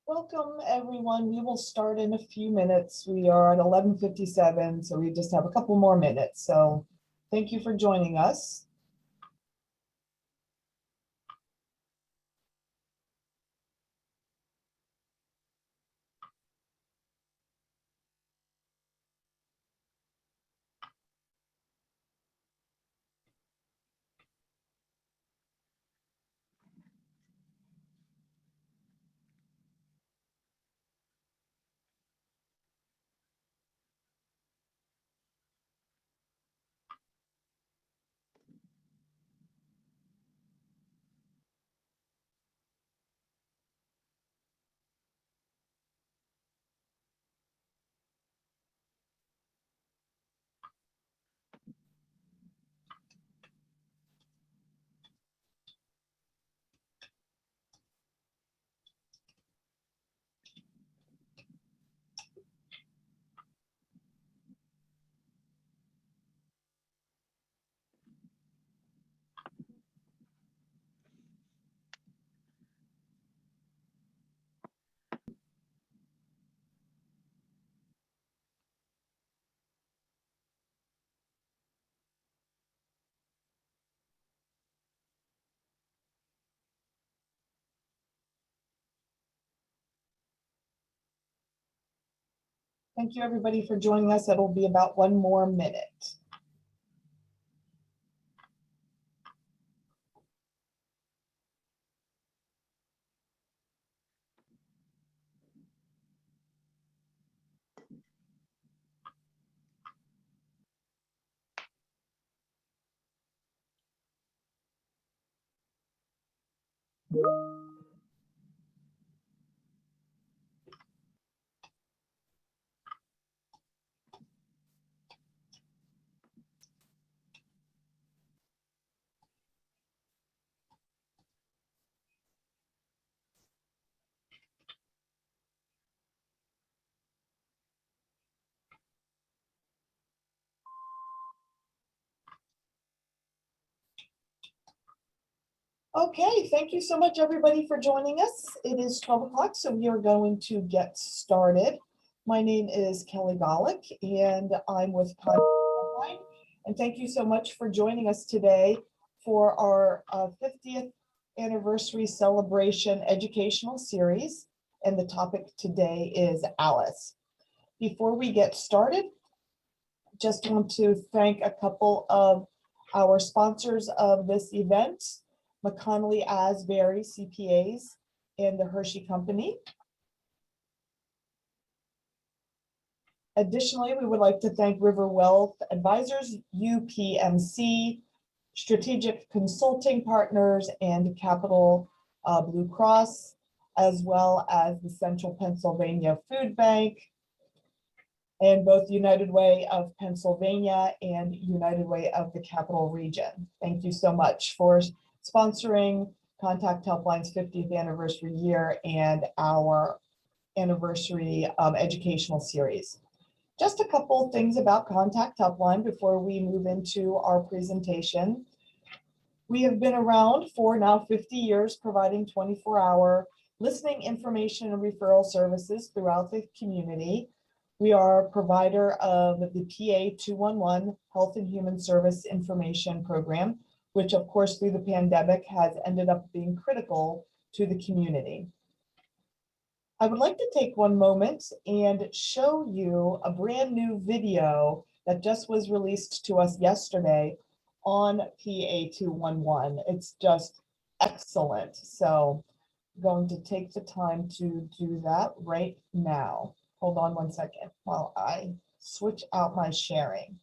Welcome, everyone. We will start in a few minutes. We are at 11:57, so we just have a couple more minutes. So thank you for joining us. Thank you, everybody, for joining us. It'll be about one more minute. Okay, thank you so much, everybody, for joining us. It is 12 o'clock, so we are going to get started. My name is Kelly Golick, and I'm with Contact Helpline. And thank you so much for joining us today for our 50th anniversary celebration educational series. And the topic today is Alice. Before we get started, just want to thank a couple of our sponsors of this event, McConnelly Asbury CPAs and the Hershey Company. Additionally, we would like to thank River Wealth Advisors, UPMC, Strategic Consulting Partners, and Capital Blue Cross, as well as the Central Pennsylvania Food Bank, and both United Way of Pennsylvania and United Way of the Capital Region. Thank you so much for sponsoring Contact Helpline's 50th anniversary year and our anniversary educational series. Just a couple things about Contact Helpline before we move into our presentation. We have been around for now 50 years, providing 24-hour listening, information, and referral services throughout the community. We are a provider of the PA 211 Health and Human Service Information Program, which of course through the pandemic has ended up being critical to the community. I would like to take one moment and show you a brand new video that just was released to us yesterday on PA 211. It's just excellent. So going to take the time to do that right now. Hold on one second while I switch out my sharing.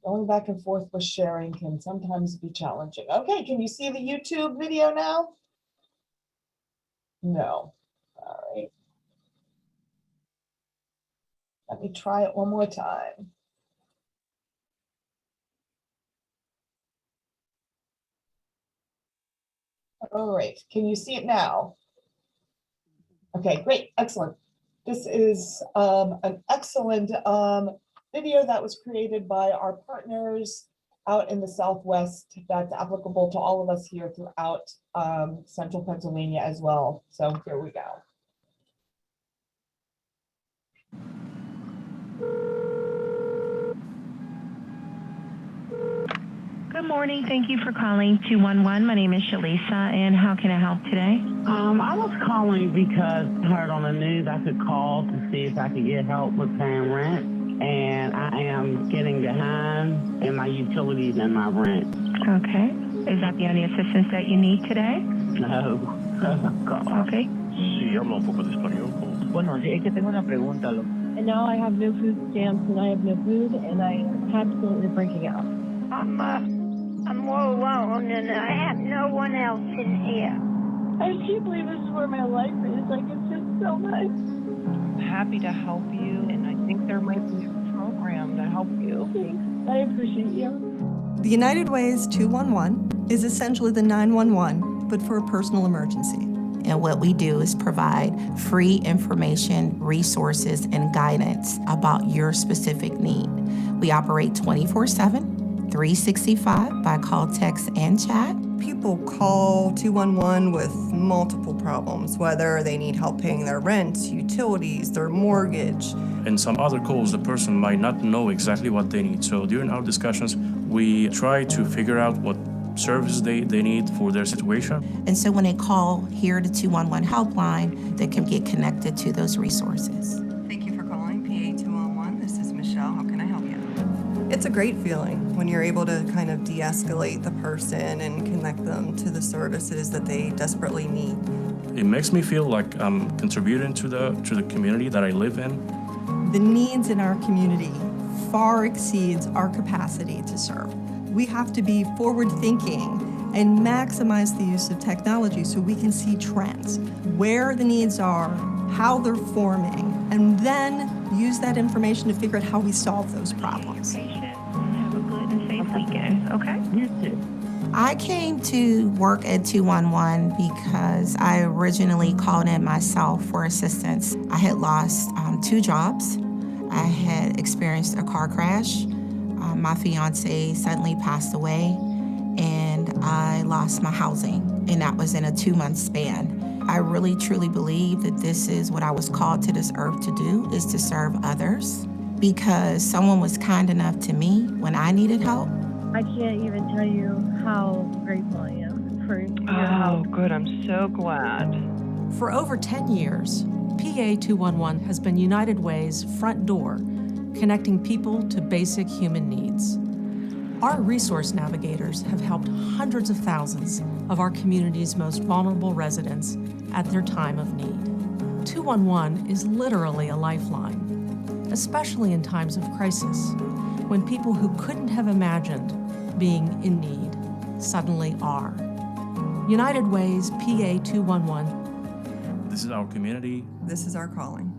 Going back and forth with sharing can sometimes be challenging. Okay, can you see the YouTube video now? No. All right. Let me try it one more time. All right, can you see it now? Okay, great, excellent. This is an excellent video that was created by our partners out in the Southwest that's applicable to all of us here throughout Central Pennsylvania as well. So here we go. Good morning. Thank you for calling 211. My name is Shalisa, and how can I help today? I was calling because I heard on the news I could call to see if I could get help with paying rent, and I am getting behind in my utilities and my rent. Okay. Is that the only assistance that you need today? No. Okay. Sí, hablo un poco de español. Bueno, sí, es que tengo una pregunta. And now I have no food stamps and I have no food and I am absolutely freaking out. I'm all alone and I have no one else in here. I can't believe this is where my life is. Like, it's just so much. I'm happy to help you, and I think there might be a program to help you. Thanks. I appreciate you. The United Way's 211 is essentially the 911, but for a personal emergency. And what we do is provide free information, resources, and guidance about your specific need. We operate 24/7, 365 by call, text, and chat. People call 211 with multiple problems, whether they need help paying their rent, utilities, their mortgage. In some other calls, the person might not know exactly what they need. So during our discussions, we try to figure out what service they need for their situation. And so when they call here to 211 helpline, they can get connected to those resources. Thank you for calling PA 211. This is Michelle. How can I help you? It's a great feeling when you're able to kind of de-escalate the person and connect them to the services that they desperately need. It makes me feel like I'm contributing to the community that I live in. The needs in our community far exceeds our capacity to serve. We have to be forward-thinking and maximize the use of technology so we can see trends, where the needs are, how they're forming, and then use that information to figure out how we solve those problems. Have a good and safe weekend, okay? You too. I came to work at 211 because I originally called in myself for assistance. I had lost 2 jobs. I had experienced a car crash. My fiance suddenly passed away, and I lost my housing, and that was in a 2-month span. I really truly believe that this is what I was called to this earth to do, is to serve others, because someone was kind enough to me when I needed help. I can't even tell you how grateful I am for your Oh, help. good. I'm so glad. For over 10 years, PA 211 has been United Way's front door, connecting people to basic human needs. Our resource navigators have helped hundreds of thousands of our community's most vulnerable residents at their time of need. 211 is literally a lifeline, especially in times of crisis, when people who couldn't have imagined being in need suddenly are. United Way's PA 211. This is our community. This is our calling.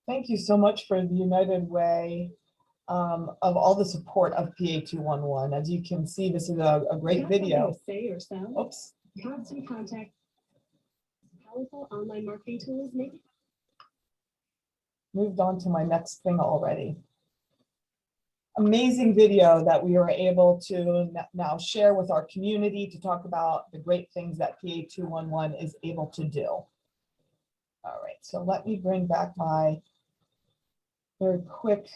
Thank you so much for the United Way of all the support of PA 211. As you can see, this is a great video. Say or sound. Oops. Constant contact. Powerful online marketing tool is made. Moved on to my next thing already. amazing video that we were able to now share with our community to talk about the great things that PA 211 is able to do. All right, so let me bring back my very quick,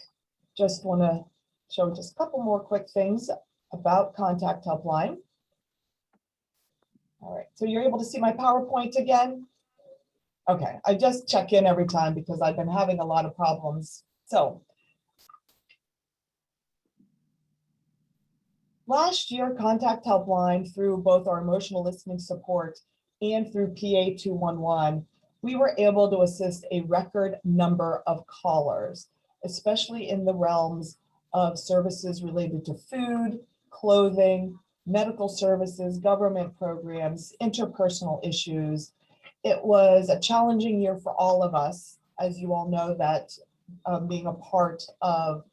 just want to show just a couple more quick things about Contact Helpline. All right, so you're able to see my PowerPoint again? Okay, I just check in every time because I've been having a lot of problems. So last year, Contact Helpline, through both our emotional listening support and through PA 211, we were able to assist a record number of callers, especially in the realms of services related to food, clothing, medical services, government programs, interpersonal issues. It was a challenging year for all of us. As you all know, that being a part of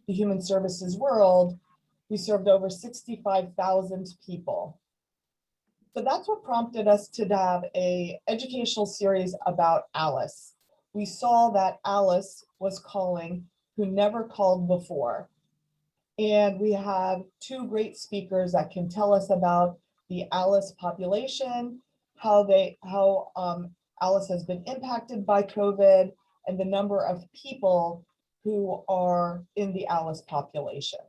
the human services world, we served over 65,000 people. So that's what prompted us to have an educational series about Alice. We saw that Alice was calling who never called before. And we have two great speakers that can tell us about the Alice population, how Alice has been impacted by COVID, and the number of people who are in the Alice population.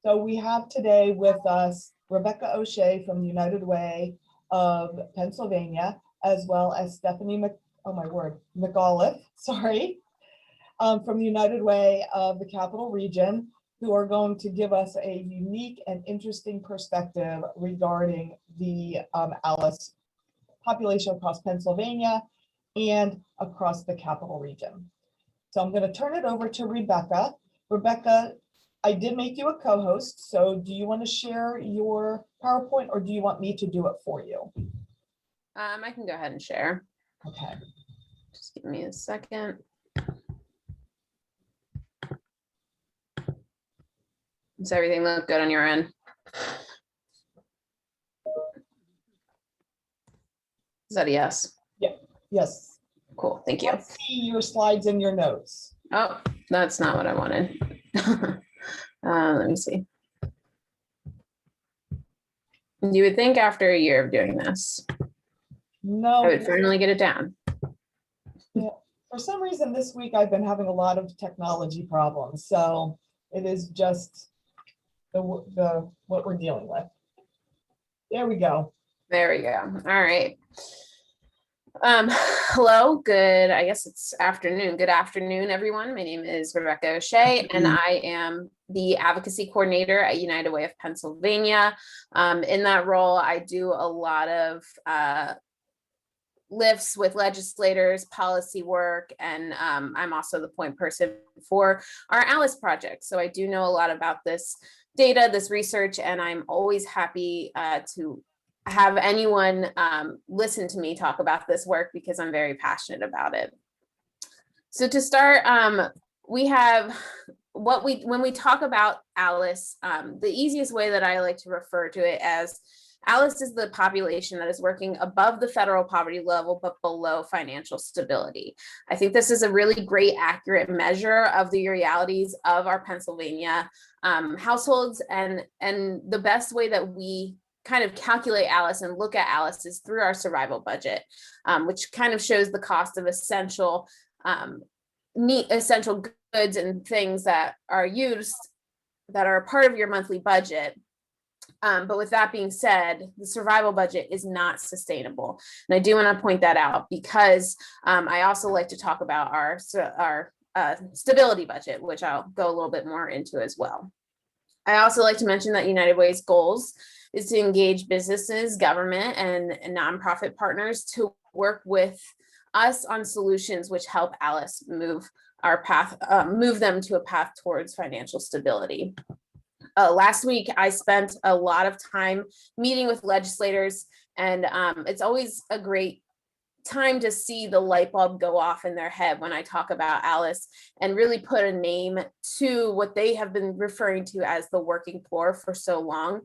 So we have today with us Rebecca O'Shea from the United Way of Pennsylvania, as well as Stephanie McAuliffe, sorry, from the United Way of the Capital Region, who are going to give us a unique and interesting perspective regarding the Alice population across Pennsylvania and across the Capital Region. So I'm going to turn it over to Rebecca. Rebecca, I did make you a co-host, so do you want to share your PowerPoint or do you want me to do it for you? I can go ahead and share. Okay. Just give me a second. Does everything look good on your end? Is that a yes? Yeah. Yes. Cool. Thank you. I see your slides and your notes. Oh, that's not what I wanted. Let me see. You would think after a year of doing this, No. I would finally get it down. Yeah. For some reason this week I've been having a lot of technology problems, so it is just the what we're dealing with. There we go. There we go. All right. Hello, good, I guess it's afternoon. Good afternoon, everyone. My name is Rebecca O'Shea, and I am the advocacy coordinator at United Way of Pennsylvania. In that role, I do a lot of lifts with legislators, policy work, and I'm also the point person for our Alice project. So I do know a lot about this data, this research, and I'm always happy to have anyone listen to me talk about this work because I'm very passionate about it. So to start, we have when we talk about Alice, the easiest way that I like to refer to it as Alice is the population that is working above the federal poverty level, but below financial stability. I think this is a really great, accurate measure of the realities of our Pennsylvania households. And the best way that we kind of calculate Alice and look at Alice is through our survival budget, which kind of shows the cost of essential goods and things that are used that are a part of your monthly budget. But with that being said, the survival budget is not sustainable. And I do want to point that out because I also like to talk about our stability budget, which I'll go a little bit more into as well. I also like to mention that United Way's goals is to engage businesses, government, and nonprofit partners to work with us on solutions which help Alice move them to a path towards financial stability. Last week, I spent a lot of time meeting with legislators, and it's always a great time to see the light bulb go off in their head when I talk about ALICE and really put a name to what they have been referring to as the working poor for so long.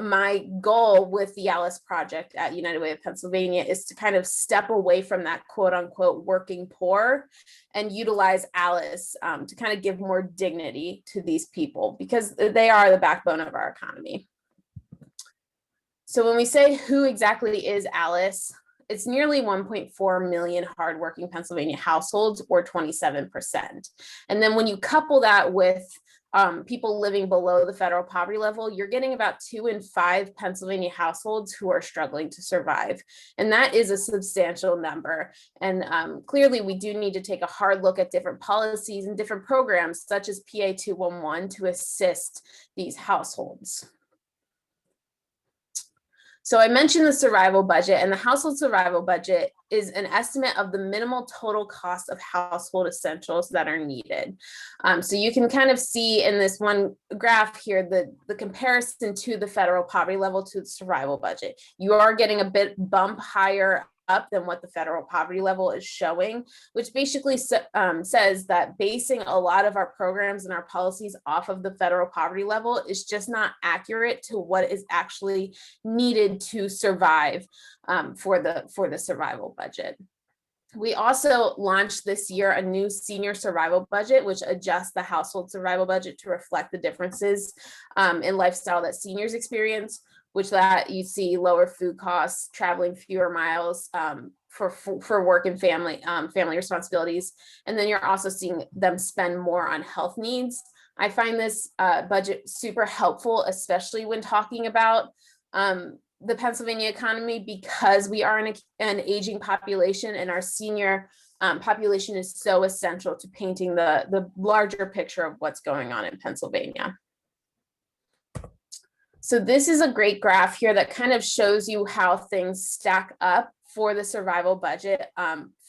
My goal with the ALICE project at United Way of Pennsylvania is to kind of step away from that quote unquote working poor and utilize ALICE to kind of give more dignity to these people, because they are the backbone of our economy. So when we say who exactly is ALICE, it's nearly 1.4 million hardworking Pennsylvania households, or 27%. And then when you couple that with people living below the federal poverty level, you're getting about 2 in 5 Pennsylvania households who are struggling to survive. And that is a substantial number. And clearly we do need to take a hard look at different policies and different programs, such as PA 211, to assist these households. So I mentioned the survival budget, and the household survival budget is an estimate of the minimal total cost of household essentials that are needed. So you can kind of see in this one graph here, the comparison to the federal poverty level to the survival budget. You are getting a bit bump higher up than what the federal poverty level is showing, which basically says that basing a lot of our programs and our policies off of the federal poverty level is just not accurate to what is actually needed to survive for the survival budget. We also launched this year a new senior survival budget, which adjusts the household survival budget to reflect the differences in lifestyle that seniors experience, which that you see lower food costs, traveling fewer miles for work and family responsibilities. And then you're also seeing them spend more on health needs. I find this budget super helpful, especially when talking about the Pennsylvania economy, because we are an aging population, and our senior population is so essential to painting the larger picture of what's going on in Pennsylvania. So this is a great graph here that kind of shows you how things stack up for the survival budget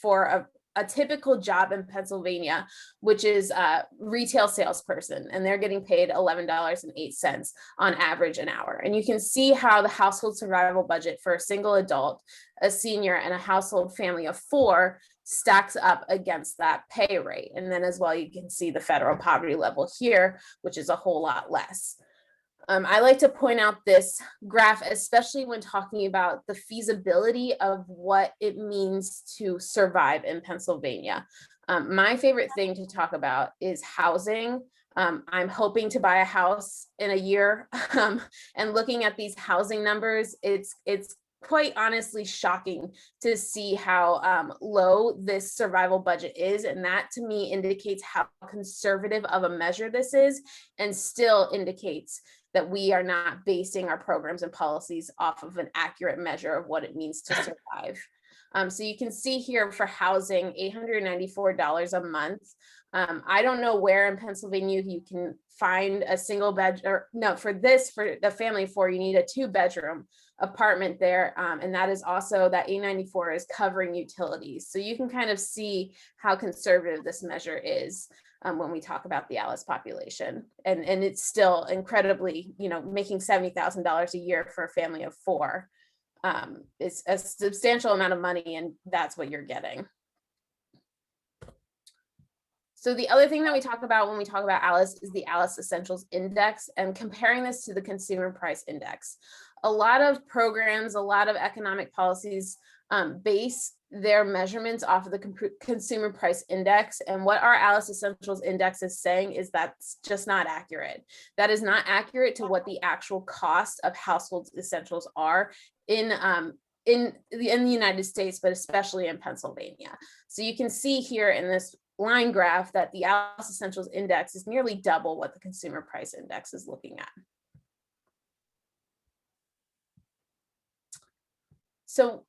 for a typical job in Pennsylvania, which is a retail salesperson, and they're getting paid $11.08 on average an hour. And you can see how the household survival budget for a single adult, a senior, and a household family of 4 stacks up against that pay rate. And then as well, you can see the federal poverty level here, which is a whole lot less. I like to point out this graph, especially when talking about the feasibility of what it means to survive in Pennsylvania. My favorite thing to talk about is housing. I'm hoping to buy a house in a year, and looking at these housing numbers, it's quite honestly shocking to see how low this survival budget is. And that to me indicates how conservative of a measure this is, and still indicates that we are not basing our programs and policies off of an accurate measure of what it means to survive. So you can see here for housing, $894 a month. I don't know where in Pennsylvania you can find a single bed, or no, for the family of 4, you need a 2-bedroom apartment there. And that is also, that $894 is covering utilities. So you can kind of see how conservative this measure is when we talk about the ALICE population. And it's still incredibly, making $70,000 a year for a family of 4. It's a substantial amount of money, and that's what you're getting. So the other thing that we talk about when we talk about ALICE is the ALICE Essentials Index, and comparing this to the Consumer Price Index. A lot of programs, a lot of economic policies base their measurements off of the Consumer Price Index. And what our ALICE Essentials Index is saying is that's just not accurate. That is not accurate to what the actual cost of household essentials are in the United States, but especially in Pennsylvania. So you can see here in this line graph that the ALICE Essentials Index is nearly double what the Consumer Price Index is looking at. So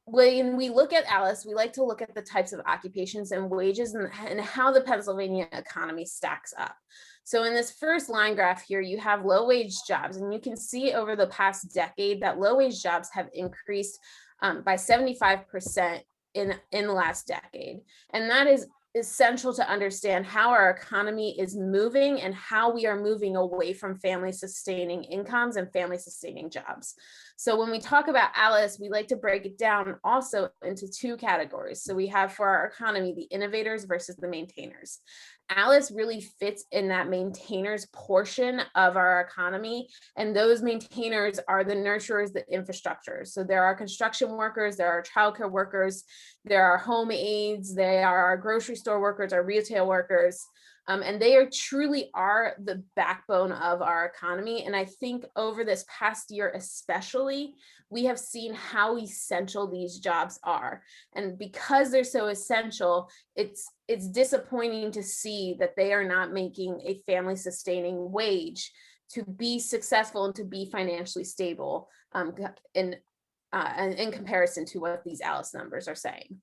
when we look at ALICE, we like to look at the types of occupations and wages and how the Pennsylvania economy stacks up. So in this first line graph here, you have low wage jobs, and you can see over the past decade that low wage jobs have increased by 75% in the last decade. And that is essential to understand how our economy is moving and how we are moving away from family sustaining incomes and family sustaining jobs. So when we talk about ALICE, we like to break it down also into two categories. So we have for our economy, the innovators versus the maintainers. ALICE really fits in that maintainers portion of our economy. And those maintainers are the nurturers, the infrastructure. So there are construction workers, there are childcare workers, there are home aides, they are our grocery store workers, our retail workers. And they are truly are the backbone of our economy. And I think over this past year, especially, we have seen how essential these jobs are. And because they're so essential, it's disappointing to see that they are not making a family sustaining wage to be successful and to be financially stable in comparison to what these ALICE numbers are saying.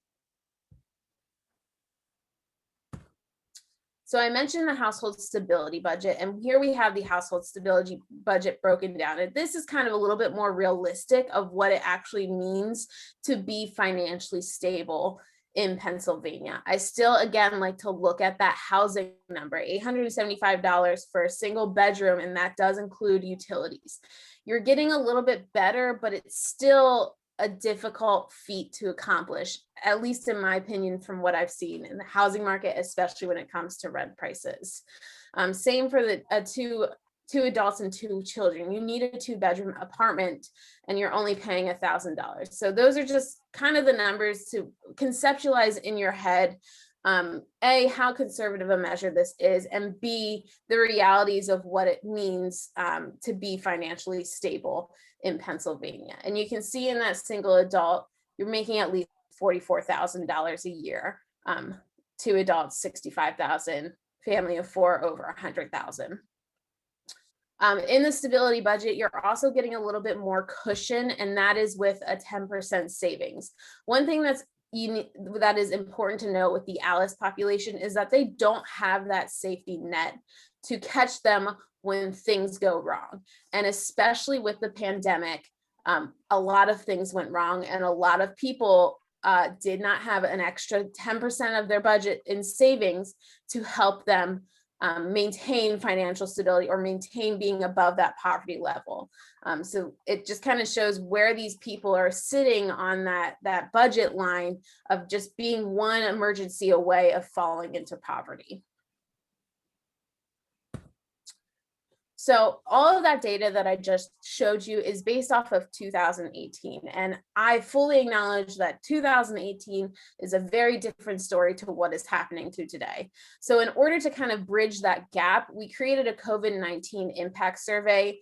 So I mentioned the household stability budget, and here we have the household stability budget broken down. And this is kind of a little bit more realistic of what it actually means to be financially stable in Pennsylvania. I still, again, like to look at that housing number, $875 for a single bedroom, and that does include utilities. You're getting a little bit better, but it's still a difficult feat to accomplish, at least in my opinion, from what I've seen in the housing market, especially when it comes to rent prices. Same for the two adults and two children. You need a 2-bedroom apartment and you're only paying $1,000. So those are just kind of the numbers to conceptualize in your head. A, how conservative a measure this is, and B, the realities of what it means to be financially stable in Pennsylvania. And you can see in that single adult, you're making at least $44,000 a year. 2 adults, $65,000, family of 4, over $100,000. In the stability budget, you're also getting a little bit more cushion, and that is with a 10% savings. One thing that is important to note with the ALICE population is that they don't have that safety net to catch them when things go wrong. And especially with the pandemic, a lot of things went wrong, and a lot of people did not have an extra 10% of their budget in savings to help them maintain financial stability or maintain being above that poverty level. So it just kind of shows where these people are sitting on that budget line of just being one emergency away of falling into poverty. So all of that data that I just showed you is based off of 2018. And I fully acknowledge that 2018 is a very different story to what is happening to today. So in order to kind of bridge that gap, we created a COVID-19 impact survey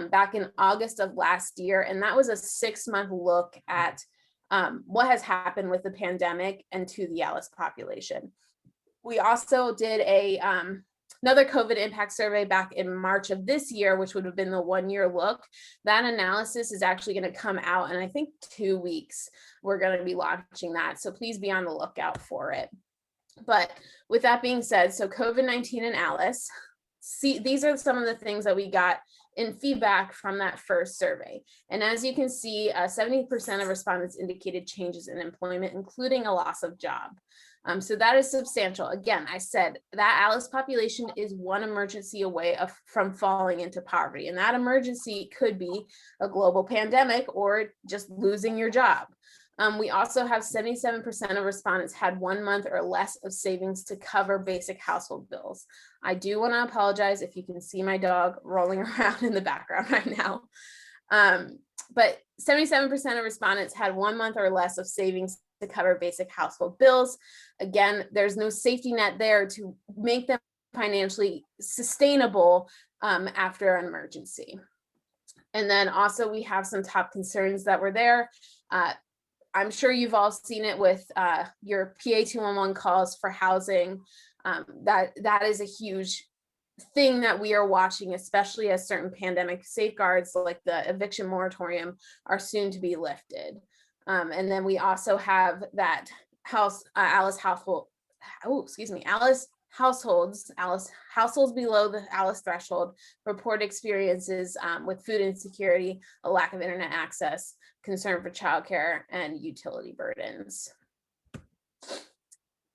back in August of last year. And that was a 6-month look at what has happened with the pandemic and to the ALICE population. We also did another COVID impact survey back in March of this year, which would have been the 1-year look. That analysis is actually going to come out in, I think, 2 weeks. We're going to be launching that. So please be on the lookout for it. But with that being said, so COVID-19 and ALICE, these are some of the things that we got in feedback from that first survey. And as you can see, 70% of respondents indicated changes in employment, including a loss of job. So that is substantial. Again, I said that ALICE population is one emergency away from falling into poverty. And that emergency could be a global pandemic or just losing your job. We also have 77% of respondents had 1 month or less of savings to cover basic household bills. I do want to apologize if you can see my dog rolling around in the background right now. But 77% of respondents had 1 month or less of savings to cover basic household bills. Again, there's no safety net there to make them financially sustainable after an emergency. And then also we have some top concerns that were there. I'm sure you've all seen it with your PA 211 calls for housing. That is a huge thing that we are watching, especially as certain pandemic safeguards like the eviction moratorium are soon to be lifted. And then we also have that ALICE households below the ALICE threshold report experiences with food insecurity, a lack of internet access, concern for childcare, and utility burdens.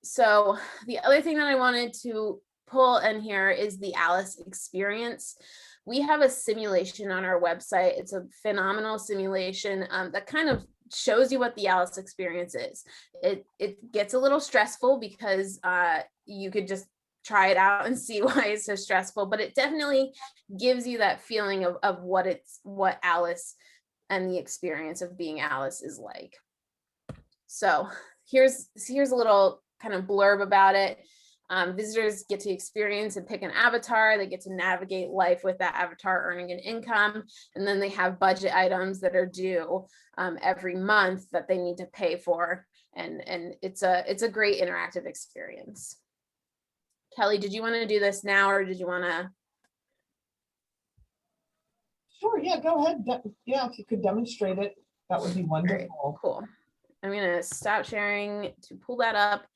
So the other thing that I wanted to pull in here is the ALICE experience. we have a simulation on our website. It's a phenomenal simulation that kind of shows you what the Alice experience is. It gets a little stressful because you could just try it out and see why it's so stressful, but it definitely gives you that feeling of what Alice and the experience of being Alice is like. So here's a little kind of blurb about it. Visitors get to experience and pick an avatar. They get to navigate life with that avatar, earning an income. And then they have budget items that are due every month that they need to pay for. And it's a great interactive experience. Kelly, did you want to do this now, or did you want to? Sure, yeah, go ahead. Yeah, if you could demonstrate it, that would be wonderful. Right, cool. I'm going to stop sharing to pull that up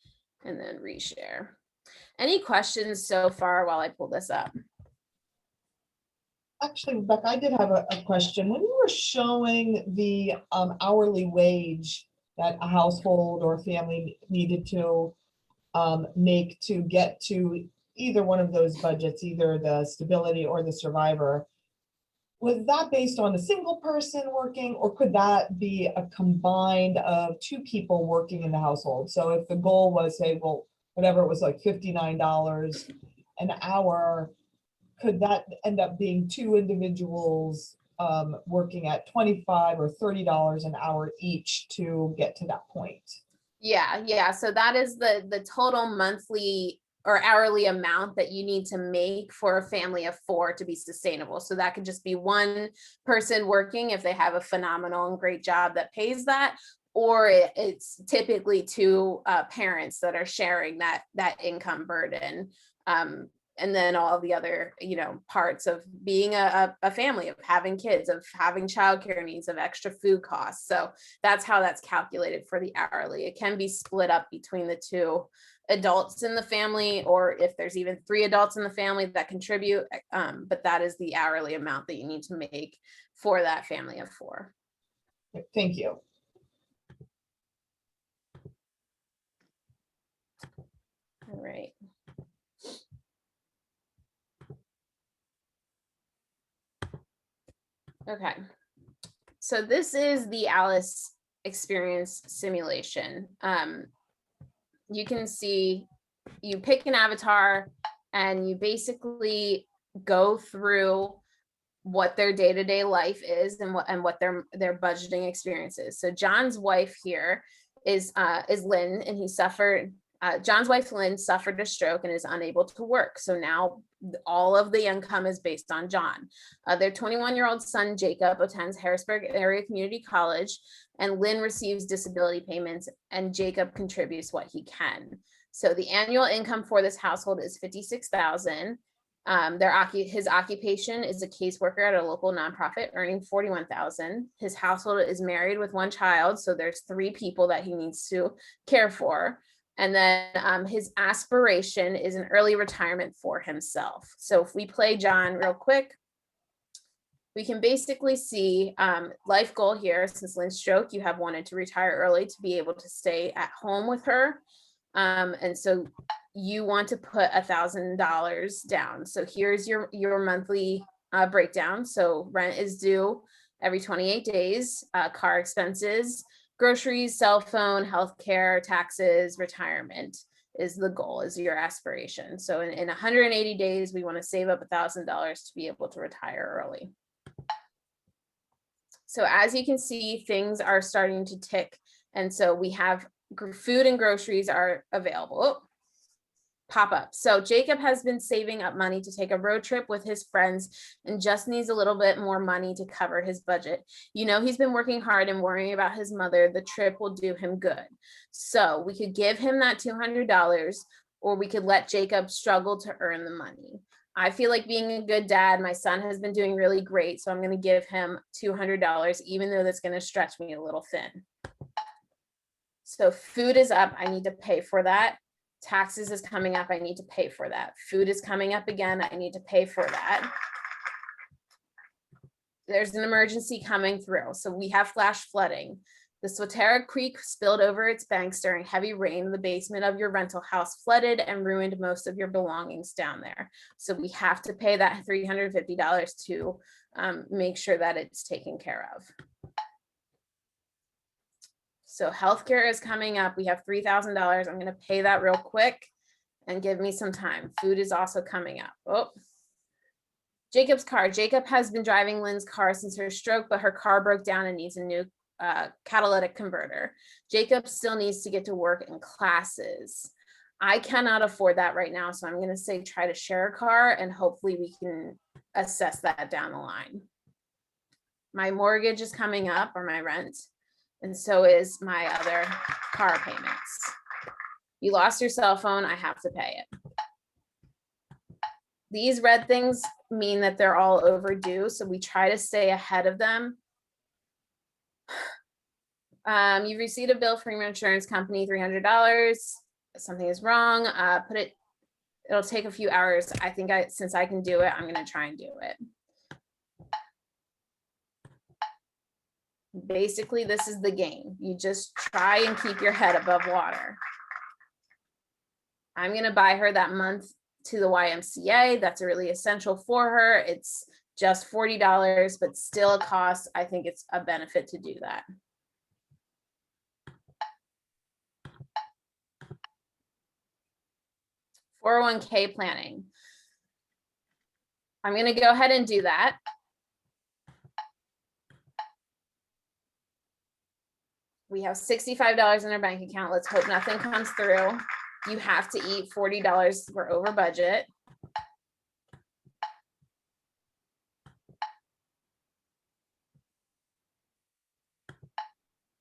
and then reshare. Any questions so far while I pull this up? Actually, Rebecca, I did have a question. When you were showing the hourly wage that a household or family needed to make to get to either one of those budgets, either the stability or the survivor, was that based on a single person working, or could that be a combined of two people working in the household? So if the goal was, say, well, whatever it was, like $59 an hour, could that end up being two individuals working at $25 or $30 an hour each to get to that point? Yeah. So that is the total monthly or hourly amount that you need to make for a family of 4 to be sustainable. So that could just be one person working if they have a phenomenal and great job that pays that, or it's typically two parents that are sharing that income burden. And then all the other, parts of being a family, of having kids, of having childcare needs, of extra food costs. So that's how that's calculated for the hourly. It can be split up between the two adults in the family, or if there's even 3 adults in the family that contribute, but that is the hourly amount that you need to make for that family of 4. Thank you. All right. Okay, so this is the Alice experience simulation. You can see you pick an avatar and you basically go through what their day-to-day life is and what their budgeting experience is. So John's wife here is Lynn, and John's wife Lynn suffered a stroke and is unable to work. So now all of the income is based on John. Their 21-year-old son, Jacob, attends Harrisburg Area Community College, and Lynn receives disability payments, and Jacob contributes what he can. So the annual income for this household is $56,000. His occupation is a caseworker at a local nonprofit, earning $41,000. His household is married with 1 child, so there's 3 people that he needs to care for. And then his aspiration is an early retirement for himself. So if we play John real quick, we can basically see life goal here. Since Lynn's stroke, you have wanted to retire early to be able to stay at home with her. And so you want to put $1,000 down. So here's your monthly breakdown. So rent is due every 28 days, car expenses, groceries, cell phone, healthcare, taxes, retirement is the goal, is your aspiration. So in 180 days, we want to save up $1,000 to be able to retire early. So as you can see, things are starting to tick. And so we have food and groceries are available. Oh, pop up. So Jacob has been saving up money to take a road trip with his friends and just needs a little bit more money to cover his budget. He's been working hard and worrying about his mother. The trip will do him good. So we could give him that $200, or we could let Jacob struggle to earn the money. I feel like being a good dad, my son has been doing really great, so I'm going to give him $200, even though that's going to stretch me a little thin. So food is up. I need to pay for that. Taxes is coming up. I need to pay for that. Food is coming up again. I need to pay for that. There's an emergency coming through. So we have flash flooding. The Swatara Creek spilled over its banks during heavy rain. The basement of your rental house flooded and ruined most of your belongings down there. So we have to pay that $350 to make sure that it's taken care of. So healthcare is coming up. We have $3,000. I'm going to pay that real quick and give me some time. Food is also coming up. Oh, Jacob's car. Jacob has been driving Lynn's car since her stroke, but her car broke down and needs a new catalytic converter. Jacob still needs to get to work and classes. I cannot afford that right now, so I'm going to say try to share a car, and hopefully we can assess that down the line. My mortgage is coming up, or my rent, and so is my other car payments. You lost your cell phone, I have to pay it. These red things mean that they're all overdue, so we try to stay ahead of them. You received a bill from your insurance company, $300. Something is wrong. It'll take a few hours. I think since I can do it, I'm going to try and do it. Basically, this is the game. You just try and keep your head above water. I'm going to buy her that month to the YMCA. That's really essential for her. It's just $40, but still a cost. I think it's a benefit to do that. $401k planning. I'm going to go ahead and do that. We have $65 in our bank account. Let's hope nothing comes through. You have to eat $40. We're over budget.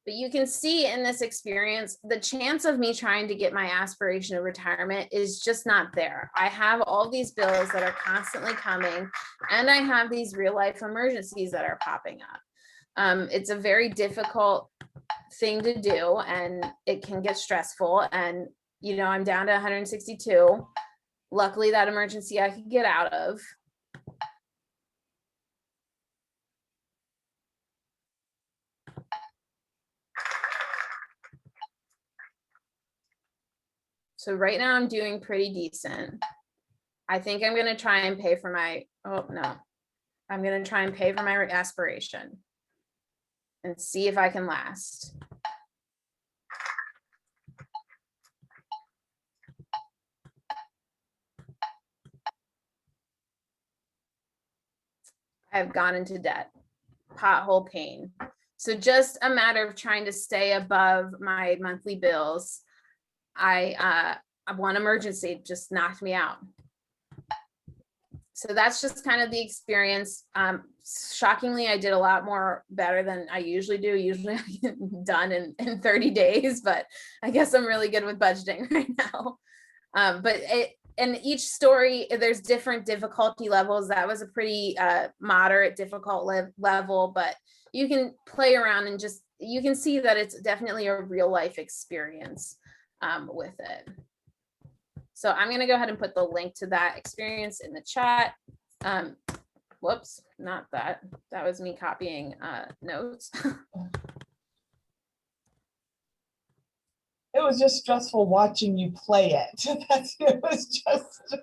But you can see in this experience, the chance of me trying to get my aspiration of retirement is just not there. I have all these bills that are constantly coming, and I have these real life emergencies that are popping up. It's a very difficult thing to do, and it can get stressful. And, you know, I'm down to 162. Luckily, that emergency I could get out of. So right now I'm doing pretty decent. I think I'm going to try and pay for my, oh no, I'm going to try and pay for my aspiration and see if I can last. I've gone into debt, pothole pain. So just a matter of trying to stay above my monthly bills. One emergency just knocked me out. So that's just kind of the experience. Shockingly, I did a lot more better than I usually do. Usually I get done in 30 days, but I guess I'm really good with budgeting right now. In each story, there's different difficulty levels. That was a pretty moderate difficult level, but you can play around and just, you can see that it's definitely a real life experience with it. So I'm going to go ahead and put the link to that experience in the chat. Whoops, not that. That was me copying notes. It was just stressful watching you play it. It was just.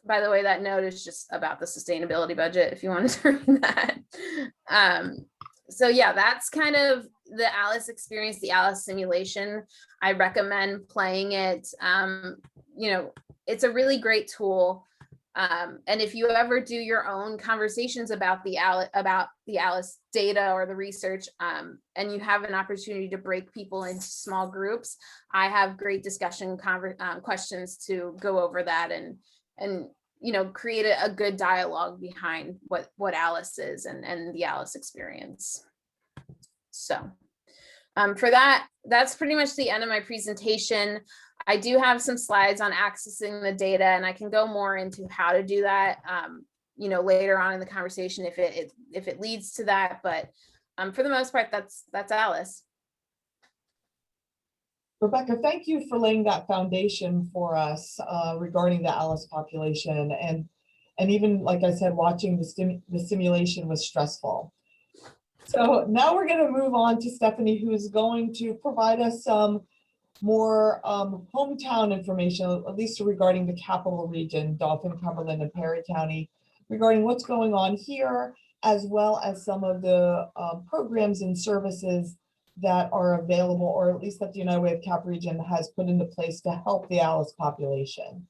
By the way, that note is just about the sustainability budget, if you wanted to read that. So yeah, that's kind of the ALICE experience, the ALICE simulation. I recommend playing it. You know, it's a really great tool. And if you ever do your own conversations about the ALICE data or the research, and you have an opportunity to break people into small groups, I have great discussion questions to go over that and you know, create a good dialogue behind what ALICE is and the ALICE experience. So for that, that's pretty much the end of my presentation. I do have some slides on accessing the data, and I can go more into how to do that, you know, later on in the conversation if it leads to that. But for the most part, that's ALICE. Rebecca, thank you for laying that foundation for us regarding the ALICE population. And even, like I said, watching the simulation was stressful. So now we're going to move on to Stephanie, who is going to provide us some more hometown information, at least regarding the capital region, Dauphin, Cumberland, and Perry County, regarding what's going on here, as well as some of the programs and services that are available, or at least that the United Way of Cap Region has put into place to help the Alice population.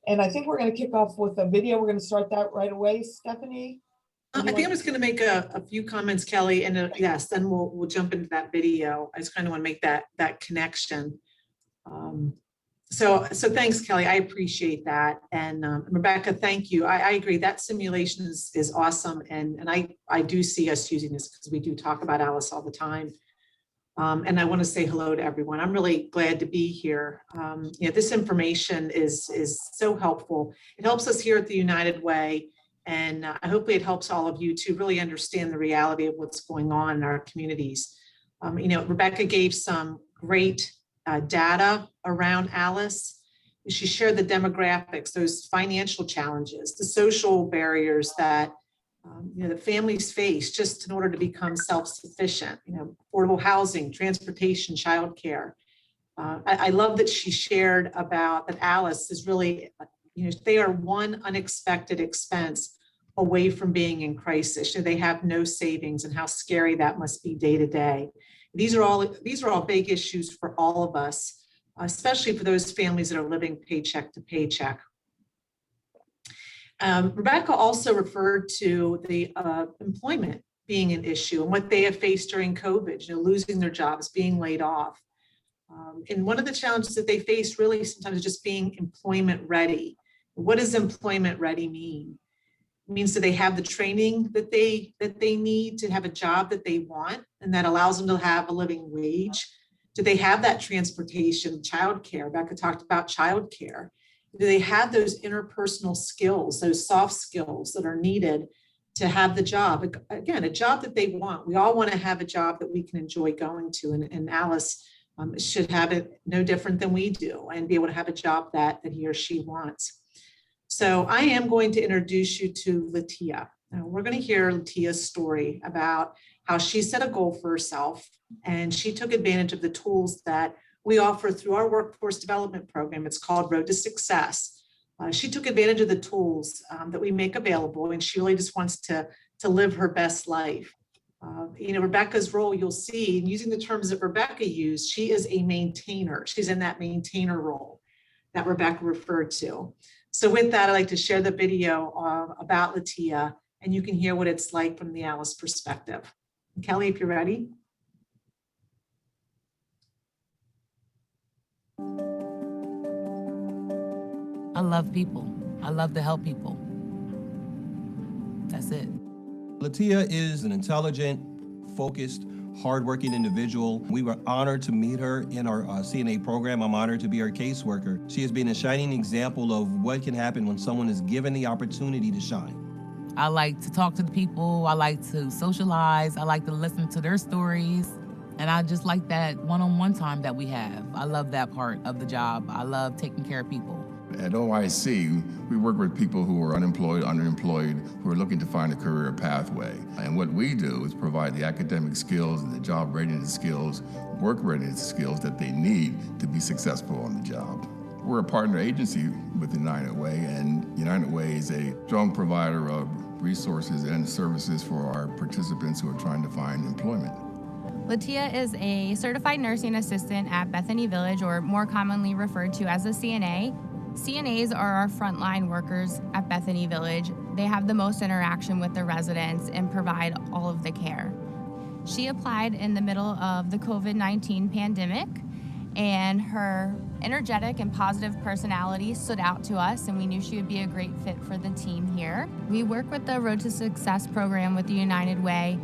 And I think we're going to kick off with a video. We're going to start that right away. Stephanie? I think I'm just going to make a few comments, Kelly, and yes, then we'll jump into that video. I just kind of want to make that connection. So thanks, Kelly. I appreciate that. And Rebecca, thank you. I agree that simulation is awesome. And I do see us using this because we do talk about Alice all the time. And I want to say hello to everyone. I'm really glad to be here. This information is so helpful. It helps us here at the United Way. And hopefully it helps all of you to really understand the reality of what's going on in our communities. Rebecca gave some great data around Alice. She shared the demographics, those financial challenges, the social barriers that the families face just in order to become self-sufficient, affordable housing, transportation, childcare. I love that she shared about that Alice is really, they are one unexpected expense away from being in crisis. They have no savings, and how scary that must be day to day. These are all big issues for all of us, especially for those families that are living paycheck to paycheck. Rebecca also referred to the employment being an issue and what they have faced during COVID, losing their jobs, being laid off. And one of the challenges that they face really sometimes is just being employment ready. What does employment ready mean? It means that they have the training that they need to have a job that they want and that allows them to have a living wage. Do they have that transportation, childcare? Rebecca talked about childcare. Do they have those interpersonal skills, those soft skills that are needed to have the job? Again, a job that they want. We all want to have a job that we can enjoy going to, and Alice should have it no different than we do and be able to have a job that he or she wants. So I am going to introduce you to Latia. Now we're going to hear Latia's story about how she set a goal for herself and she took advantage of the tools that we offer through our workforce development program. It's called Road to Success. She took advantage of the tools that we make available, and she really just wants to live her best life. Rebecca's role, you'll see, using the terms that Rebecca used, she is a maintainer. She's in that maintainer role that Rebecca referred to. So with that, I'd like to share the video about Latia, and you can hear what it's like from the Alice perspective. Kelly, if you're ready. I love people. I love to help people. That's it. Latia is an intelligent, focused, hardworking individual. We were honored to meet her in our CNA program. I'm honored to be her caseworker. She has been a shining example of what can happen when someone is given the opportunity to shine. I like to talk to the people. I like to socialize. I like to listen to their stories. And I just like that one-on-one time that we have. I love that part of the job. I love taking care of people. At OIC, we work with people who are unemployed, underemployed, who are looking to find a career pathway. And what we do is provide the academic skills and the job readiness skills, work readiness skills that they need to be successful on the job. We're a partner agency with United Way, and United Way is a strong provider of resources and services for our participants who are trying to find employment. Latia is a certified nursing assistant at Bethany Village, or more commonly referred to as a CNA. CNAs are our frontline workers at Bethany Village. They have the most interaction with the residents and provide all of the care. She applied in the middle of the COVID-19 pandemic, and her energetic and positive personality stood out to us, and we knew she would be a great fit for the team here. We work with the Road to Success program with the United Way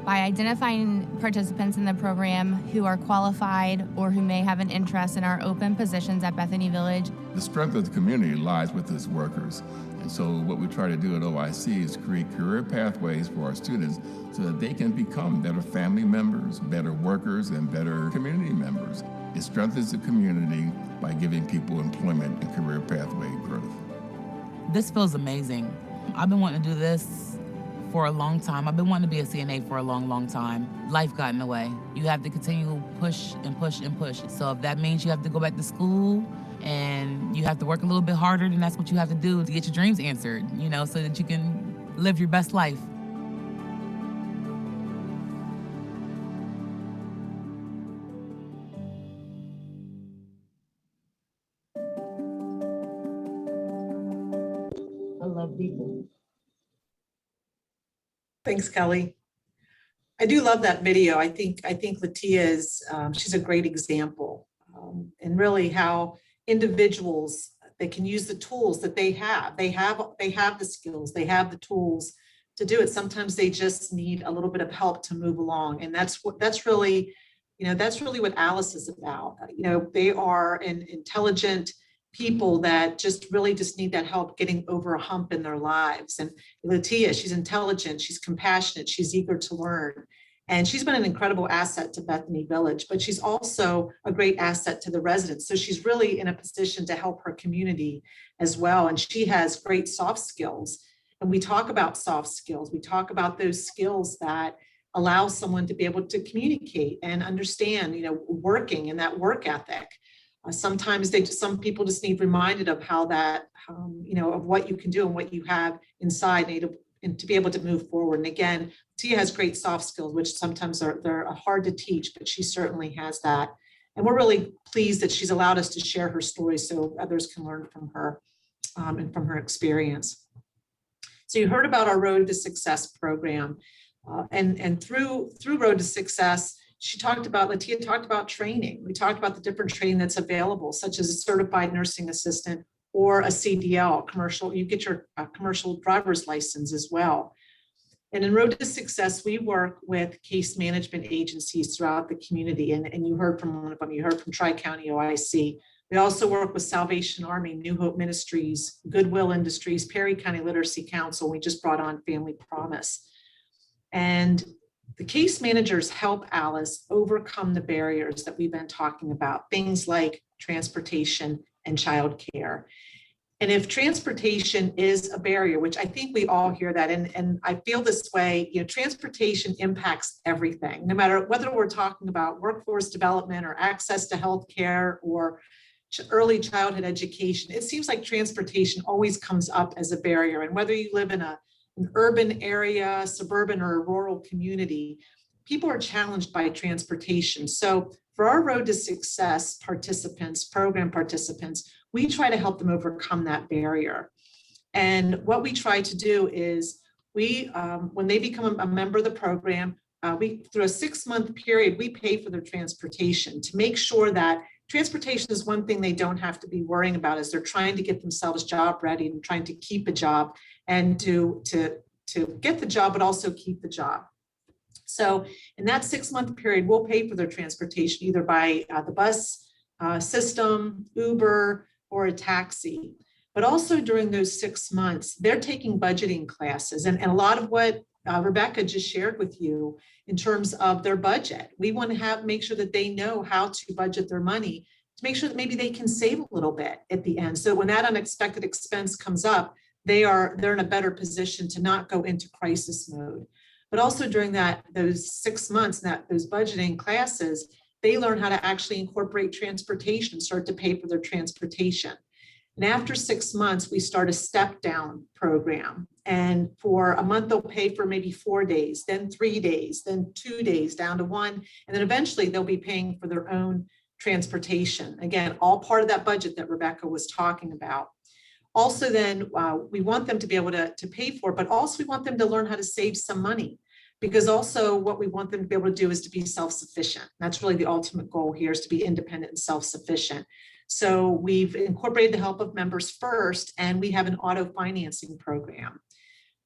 by identifying participants in the program who are qualified or who may have an interest in our open positions at Bethany Village. The strength of the community lies with its workers. And so what we try to do at OIC is create career pathways for our students so that they can become better family members, better workers, and better community members. It strengthens the community by giving people employment and career pathway growth. This feels amazing. I've been wanting to do this for a long time. I've been wanting to be a CNA for a long, long time. Life got in the way. You have to continue to push and push and push. So if that means you have to go back to school and you have to work a little bit harder, then that's what you have to do to get your dreams answered, you know, so that you can live your best life. I love people. Thanks, Kelly. I do love that video. I think Latia is, she's a great example, and really how individuals, they can use the tools that they have. They have the skills, they have the tools to do it. Sometimes they just need a little bit of help to move along. And that's really what Alice is about. You know, they are an intelligent people that just need that help getting over a hump in their lives. And Latia, she's intelligent, she's compassionate, she's eager to learn. And she's been an incredible asset to Bethany Village, but she's also a great asset to the residents. So she's really in a position to help her community as well. And she has great soft skills. And we talk about soft skills. We talk about those skills that allow someone to be able to communicate and understand, you know, working and that work ethic. Sometimes some people just need reminded of how that, you know, of what you can do and what you have inside and to be able to move forward. And again, Tia has great soft skills, which sometimes they're hard to teach, but she certainly has that. And we're really pleased that she's allowed us to share her story so others can learn from her and from her experience. So you heard about our Road to Success program, and through Road to Success, Latia talked about training. We talked about the different training that's available, such as a certified nursing assistant or a CDL, commercial. You get your commercial driver's license as well. And in Road to Success, we work with case management agencies throughout the community. And you heard from one of them, you heard from Tri-County OIC. We also work with Salvation Army, New Hope Ministries, Goodwill Industries, Perry County Literacy Council. We just brought on Family Promise. And the case managers help Alice overcome the barriers that we've been talking about, things like transportation and childcare. And if transportation is a barrier, which I think we all hear that, and I feel this way, you know, transportation impacts everything, no matter whether we're talking about workforce development or access to healthcare or early childhood education. It seems like transportation always comes up as a barrier. And whether you live in an urban area, suburban, or a rural community, people are challenged by transportation. So for our Road to Success participants, program participants, we try to help them overcome that barrier. And what we try to do is when they become a member of the program, through a 6-month period, we pay for their transportation to make sure that transportation is one thing they don't have to be worrying about as they're trying to get themselves job ready and trying to keep a job and to get the job, but also keep the job. So in that 6-month period, we'll pay for their transportation either by the bus system, Uber, or a taxi. But also during those 6 months, they're taking budgeting classes. And a lot of what Rebecca just shared with you in terms of their budget. We want to make sure that they know how to budget their money to make sure that maybe they can save a little bit at the end. So when that unexpected expense comes up, they're in a better position to not go into crisis mode. But also during those 6 months, those budgeting classes, they learn how to actually incorporate transportation, start to pay for their transportation. And after 6 months, we start a step down program. And for a month, they'll pay for maybe 4 days, then 3 days, then 2 days, down to 1. And then eventually they'll be paying for their own transportation. Again, all part of that budget that Rebecca was talking about. Also then we want them to be able to pay for it, but also we want them to learn how to save some money. Because also what we want them to be able to do is to be self-sufficient. That's really the ultimate goal here, is to be independent and self-sufficient. So we've incorporated the help of Members First, and we have an auto financing program.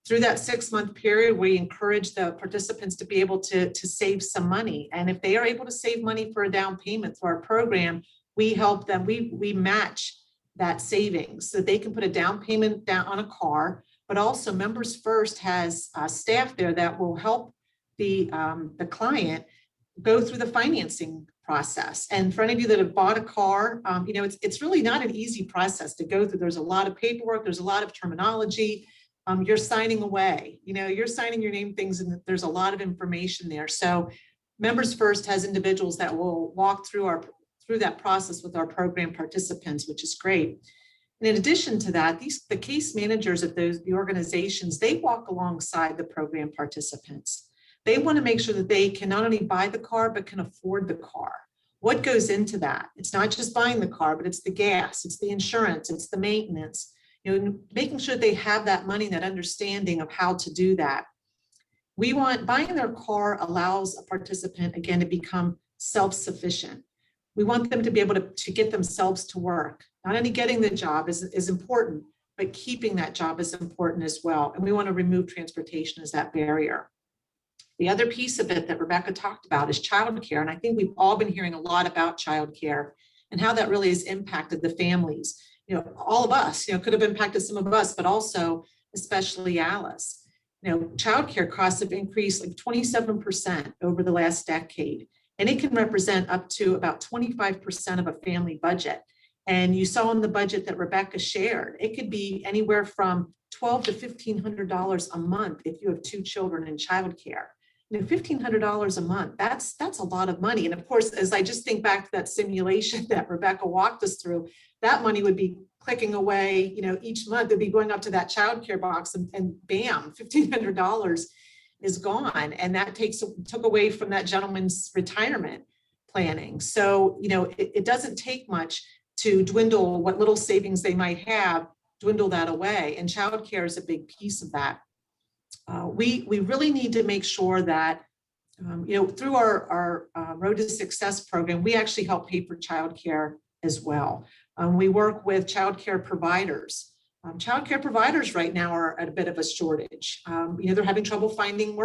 Through that 6-month period, we encourage the participants to be able to save some money. And if they are able to save money for a down payment through our program, we help them, we match that savings so that they can put a down payment down on a car. But also Members First has staff there that will help the client go through the financing process. And for any of you that have bought a car, you know, it's really not an easy process to go through. There's a lot of paperwork, there's a lot of terminology. you're signing away. You're signing your name things, and there's a lot of information there. So Members First has individuals that will walk through that process with our program participants, which is great. And in addition to that, the case managers of the organizations, they walk alongside the program participants. They want to make sure that they can not only buy the car, but can afford the car. What goes into that? It's not just buying the car, but it's the gas, it's the insurance, it's the maintenance, making sure they have that money, that understanding of how to do that. Buying their car allows a participant, again, to become self-sufficient. We want them to be able to get themselves to work. Not only getting the job is important, but keeping that job is important as well. And we want to remove transportation as that barrier. The other piece of it that Rebecca talked about is childcare. And I think we've all been hearing a lot about childcare and how that really has impacted the families. All of us, could have impacted some of us, but also especially Alice. Childcare costs have increased like 27% over the last decade. And it can represent up to about 25% of a family budget. And you saw in the budget that Rebecca shared, it could be anywhere from $1,200 to $1,500 a month if you have 2 children in childcare. $1,500 a month, that's a lot of money. And of course, as I just think back to that simulation that Rebecca walked us through, that money would be clicking away, each month it'd be going up to that childcare box and bam, $1,500 is gone. And that took away from that gentleman's retirement planning. So, it doesn't take much to dwindle what little savings they might have, dwindle that away. And childcare is a big piece of that. We really need to make sure that, through our Road to Success program, we actually help pay for childcare as well. We work with childcare providers. Childcare providers right now are at a bit of a shortage. They're having trouble finding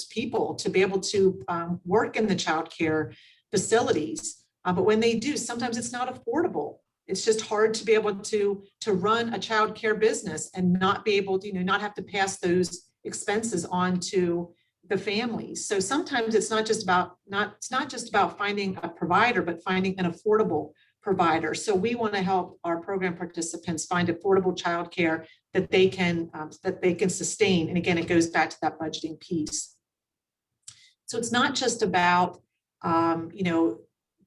people to be able to work in the childcare facilities. But when they do, sometimes it's not affordable. It's just hard to be able to run a childcare business and not be able to, not have to pass those expenses on to the families. So sometimes it's not just about finding a provider, but finding an affordable provider. So we want to help our program participants find affordable childcare that they can sustain. And again, it goes back to that budgeting piece. So it's not just about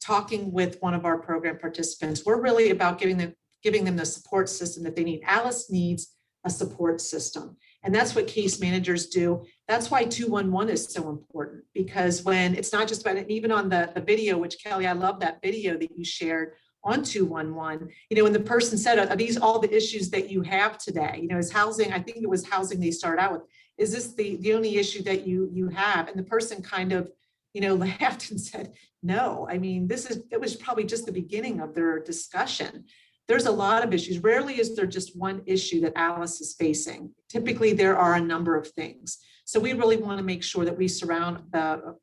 talking with one of our program participants. We're really about giving them the support system that they need. Alice needs a support system. And that's what case managers do. That's why 211 is so important, because when it's not just about it, even on the video, which Kelly, I love that video that you shared on 211, when the person said, are these all the issues that you have today? Is housing, I think it was housing they started out with, is this the only issue that you have? And the person kind of, laughed and said, no, it was probably just the beginning of their discussion. There's a lot of issues. Rarely is there just one issue that Alice is facing. Typically, there are a number of things. So we really want to make sure that we surround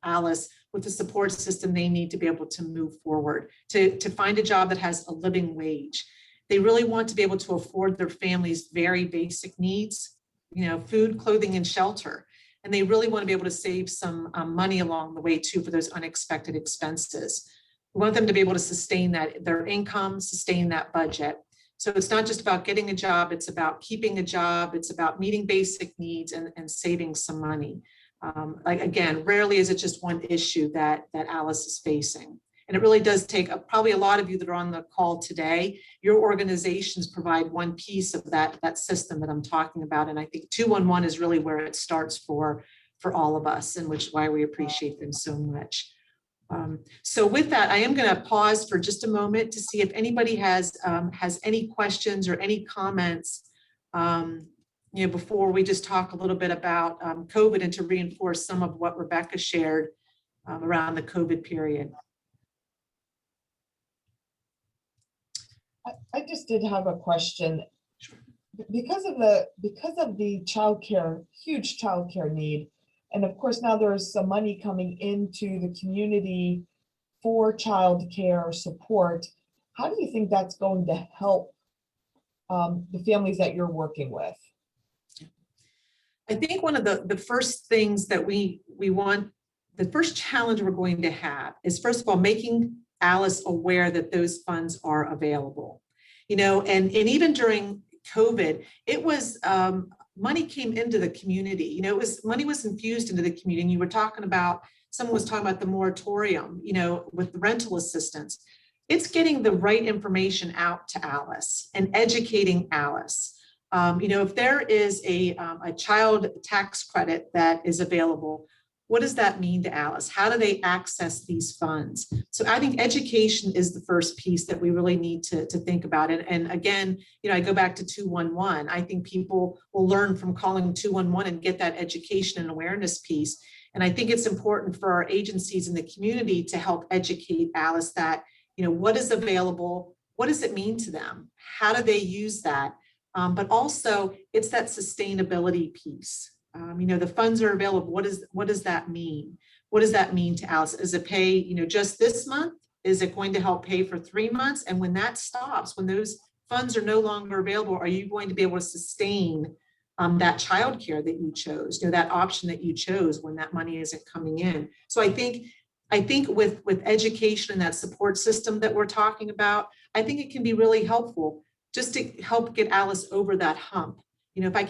Alice with the support system they need to be able to move forward, to find a job that has a living wage. They really want to be able to afford their family's very basic needs, food, clothing, and shelter. And they really want to be able to save some money along the way too for those unexpected expenses. We want them to be able to sustain their income, sustain that budget. So it's not just about getting a job, it's about keeping a job, it's about meeting basic needs and saving some money. Again, rarely is it just one issue that Alice is facing. And it really does take probably a lot of you that are on the call today, your organizations provide one piece of that system that I'm talking about. And I think 211 is really where it starts for all of us, and which is why we appreciate them so much. So with that, I am going to pause for just a moment to see if anybody has any questions or any comments, before we just talk a little bit about COVID and to reinforce some of what Rebecca shared around the COVID period. I just did have a question. Because of the childcare, huge childcare need, and of course now there's some money coming into the community for childcare support, how do you think that's going to help the families that you're working with? I think one of the first things that we want, the first challenge we're going to have is, first of all, making Alice aware that those funds are available. And even during COVID, it was money came into the community. You know, money was infused into the community. And you were talking about, someone was talking about the moratorium, you know, with the rental assistance. It's getting the right information out to Alice and educating Alice. You know, if there is a child tax credit that is available, what does that mean to Alice? How do they access these funds? So I think education is the first piece that we really need to think about. And again, you know, I go back to 211. I think people will learn from calling 211 and get that education and awareness piece. And I think it's important for our agencies in the community to help educate Alice that, you know, what is available, what does it mean to them? How do they use that? But also it's that sustainability piece. You know, the funds are available. What does that mean? What does that mean to Alice? Is it pay, you know, just this month? Is it going to help pay for 3 months? And when that stops, when those funds are no longer available, are you going to be able to sustain that childcare that you chose, you know, that option that you chose when that money isn't coming in? So I think with education and that support system that we're talking about, I think it can be really helpful just to help get Alice over that hump. You know, if I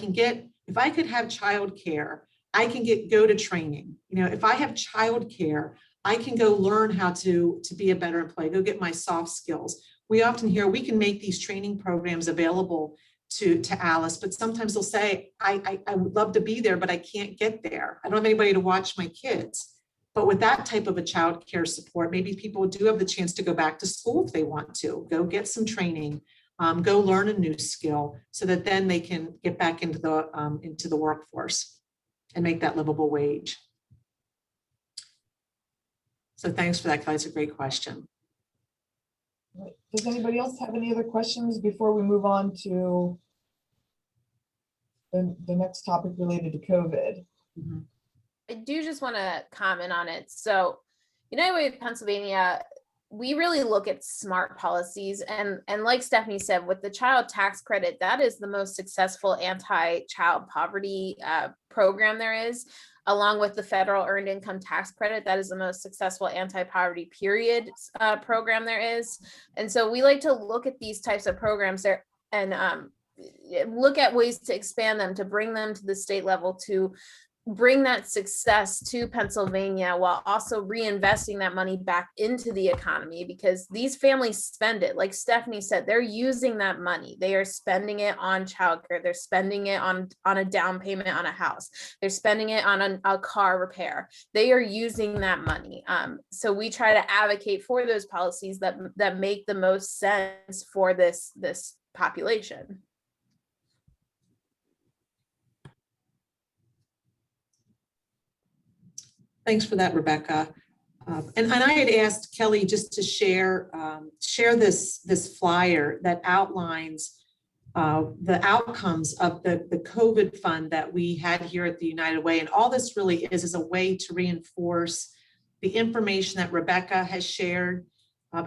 could have childcare, I can go to training. You know, if I have childcare, I can go learn how to be a better employee, go get my soft skills. We often hear we can make these training programs available to Alice, but sometimes they'll say, I would love to be there, but I can't get there. I don't have anybody to watch my kids. But with that type of a childcare support, maybe people do have the chance to go back to school if they want to, go get some training, go learn a new skill so that then they can get back into the workforce and make that livable wage. So thanks for that, Kelly. It's a great question. Does anybody else have any other questions before we move on to the next topic related to COVID? Mm-hmm. I do just want to comment on it. So United Way of Pennsylvania, we really look at smart policies, and like Stephanie said, with the child tax credit, that is the most successful anti-child poverty program there is, along with the federal earned income tax credit. That is the most successful anti-poverty period program there is. And so we like to look at these types of programs there and look at ways to expand them, to bring them to the state level, to bring that success to Pennsylvania while also reinvesting that money back into the economy, because these families spend it. Like Stephanie said, they're using that money. They are spending it on childcare. They're spending it on a down payment on a house. They're spending it on a car repair. They are using that money. So we try to advocate for those policies that make the most sense for this population. Thanks for that, Rebecca. And I had asked Kelly just to share this flyer that outlines the outcomes of the COVID fund that we had here at the United Way. And all this really is a way to reinforce the information that Rebecca has shared.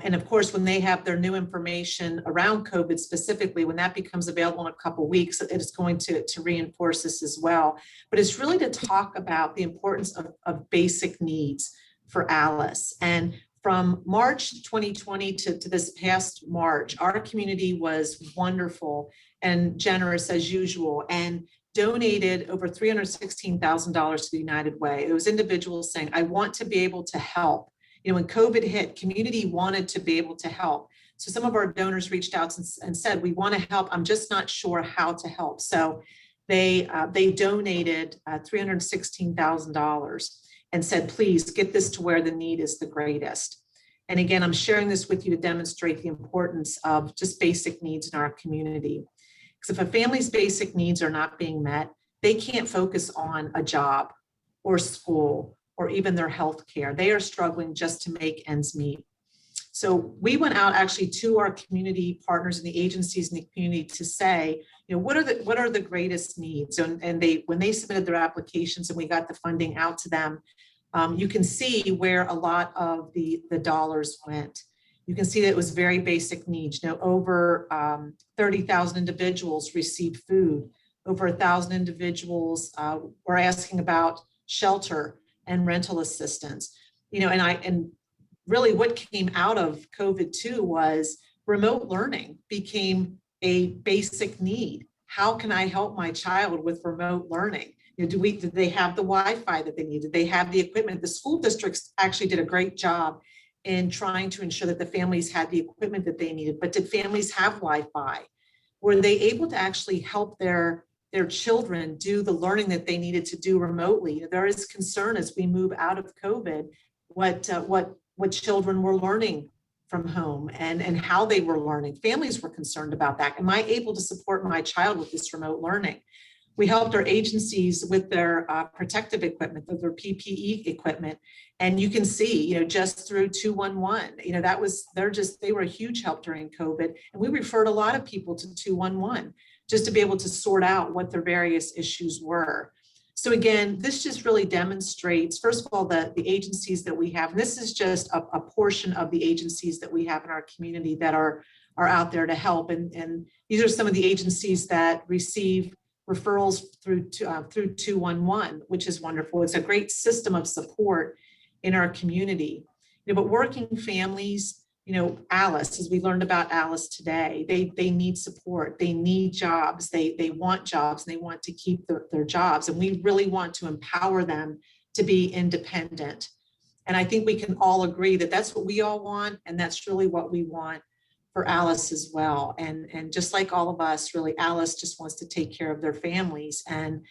And of course, when they have their new information around COVID specifically, when that becomes available in a couple of weeks, it is going to reinforce this as well. But it's really to talk about the importance of basic needs for Alice. And from March 2020 to this past March, our community was wonderful and generous as usual, and donated over $316,000 to the United Way. It was individuals saying, I want to be able to help. You know, when COVID hit, community wanted to be able to help. So some of our donors reached out and said, we want to help. I'm just not sure how to help. So they donated $316,000 and said, please get this to where the need is the greatest. And again, I'm sharing this with you to demonstrate the importance of just basic needs in our community. Because if a family's basic needs are not being met, they can't focus on a job or school or even their health care. They are struggling just to make ends meet. So we went out actually to our community partners and the agencies in the community to say, you know, what are the greatest needs? And when they submitted their applications and we got the funding out to them, you can see where a lot of the dollars went. You can see that it was very basic needs. You know, over 30,000 individuals received food. Over 1,000 individuals were asking about shelter and rental assistance. You know, and really what came out of COVID too was remote learning became a basic need. how can I help my child with remote learning? Did they have the Wi-Fi that they needed? Did they have the equipment? The school districts actually did a great job in trying to ensure that the families had the equipment that they needed, but did families have Wi-Fi? Were they able to actually help their children do the learning that they needed to do remotely? There is concern as we move out of COVID, what children were learning from home and how they were learning. Families were concerned about that. Am I able to support my child with this remote learning? We helped our agencies with their protective equipment, their PPE equipment. And you can see, just through 211, they were a huge help during COVID. And we referred a lot of people to 211 just to be able to sort out what their various issues were. So again, this just really demonstrates, first of all, the agencies that we have, and this is just a portion of the agencies that we have in our community that are out there to help. And these are some of the agencies that receive referrals through 211, which is wonderful. It's a great system of support in our community. But working families, Alice, as we learned about Alice today, they need support, they need jobs, they want jobs, and they want to keep their jobs. And we really want to empower them to be independent. And I think we can all agree that that's what we all want, and that's really what we want for Alice as well. And just like all of us, really, Alice just wants to take care of their families. And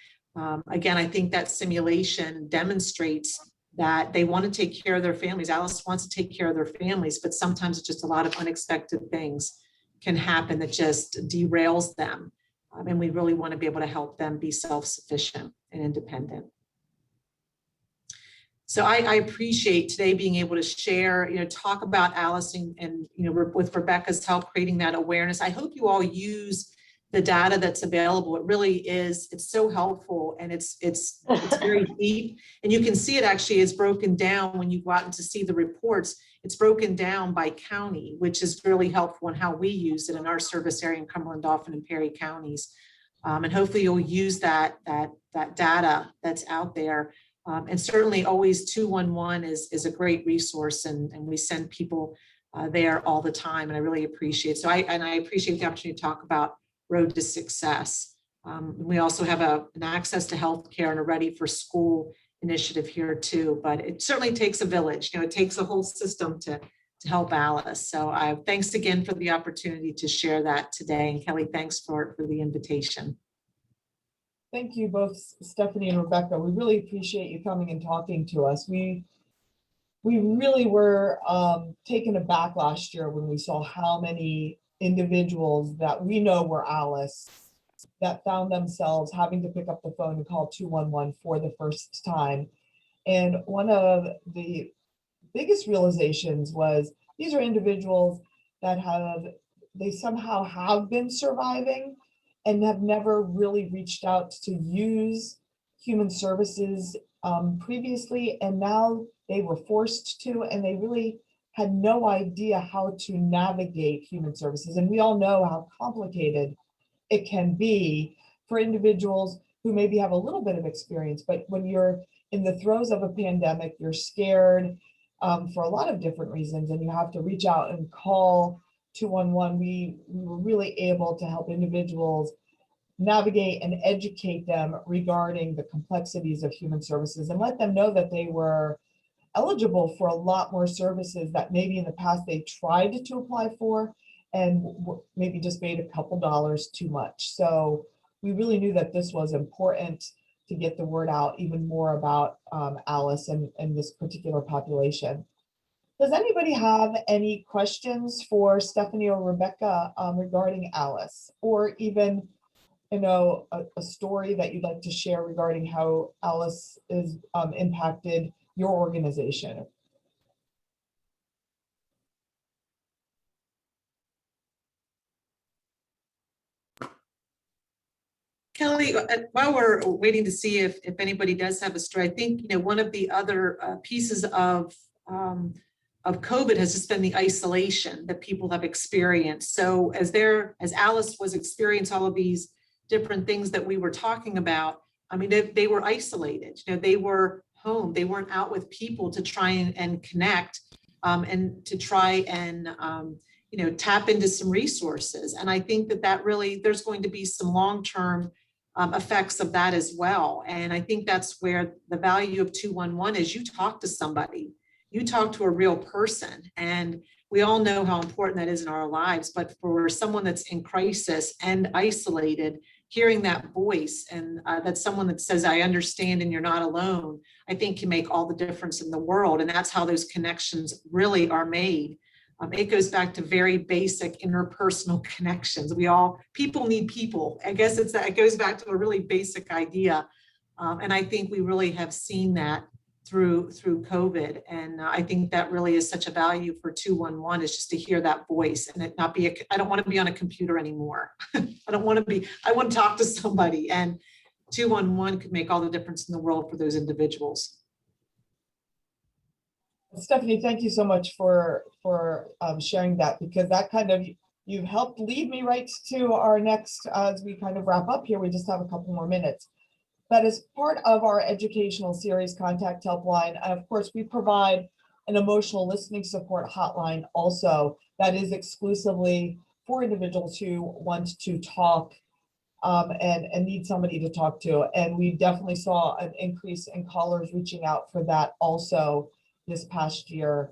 again, I think that simulation demonstrates that they want to take care of their families. Alice wants to take care of their families, but sometimes just a lot of unexpected things can happen that just derails them. And we really want to be able to help them be self-sufficient and independent. So I appreciate today being able to share, talk about Alice and with Rebecca's help creating that awareness. I hope you all use the data that's available. It really is, it's so helpful, and it's very deep. And you can see it actually is broken down when you go out and to see the reports. It's broken down by county, which is really helpful in how we use it in our service area in Cumberland, Dauphin, and Perry counties. And hopefully you'll use that data that's out there. And certainly always 211 is a great resource, and we send people there all the time, and I really appreciate it. So I appreciate the opportunity to talk about Road to Success. We also have an access to healthcare and a Ready for School initiative here too, but it certainly takes a village. It takes a whole system to help Alice. So thanks again for the opportunity to share that today. And Kelly, thanks for the invitation. Thank you both, Stephanie and Rebecca. We really appreciate you coming and talking to us. We really were taken aback last year when we saw how many individuals that we know were Alice that found themselves having to pick up the phone and call 211 for the first time. And one of the biggest realizations was these are individuals that they somehow have been surviving and have never really reached out to use human services previously, and now they were forced to, and they really had no idea how to navigate human services. And we all know how complicated it can be for individuals who maybe have a little bit of experience, but when you're in the throes of a pandemic, you're scared for a lot of different reasons, and you have to reach out and call 211. We were really able to help individuals navigate and educate them regarding the complexities of human services and let them know that they were eligible for a lot more services that maybe in the past they tried to apply for and maybe just made a couple dollars too much. So we really knew that this was important to get the word out even more about Alice and this particular population. Does anybody have any questions for Stephanie or Rebecca regarding Alice, or even a story that you'd like to share regarding how Alice is impacted your organization? Kelly, while we're waiting to see if anybody does have a story, I think one of the other pieces of COVID has just been the isolation that people have experienced. So as Alice was experiencing all of these different things that we were talking about, I mean, they were isolated. They were home. They weren't out with people to try and connect and to try and tap into some resources. And I think that really, there's going to be some long-term effects of that as well. And I think that's where the value of 211 is. You talk to somebody, you talk to a real person, and we all know how important that is in our lives. But for someone that's in crisis and isolated, hearing that voice and that's someone that says, I understand and you're not alone, I think can make all the difference in the world. And that's how those connections really are made. It goes back to very basic interpersonal connections. People need people. I guess it goes back to a really basic idea. And I think we really have seen that through COVID. And I think that really is such a value for 211, is just to hear that voice and it not be, I don't want to be on a computer anymore. I want to talk to somebody, and 211 could make all the difference in the world for those individuals. Stephanie, thank you so much for sharing that, because that you've helped lead me right to our next, as we kind of wrap up here, we just have a couple more minutes. That is part of our educational series, Contact Helpline. And of course, we provide an emotional listening support hotline also that is exclusively for individuals who want to talk and need somebody to talk to. And we definitely saw an increase in callers reaching out for that also this past year.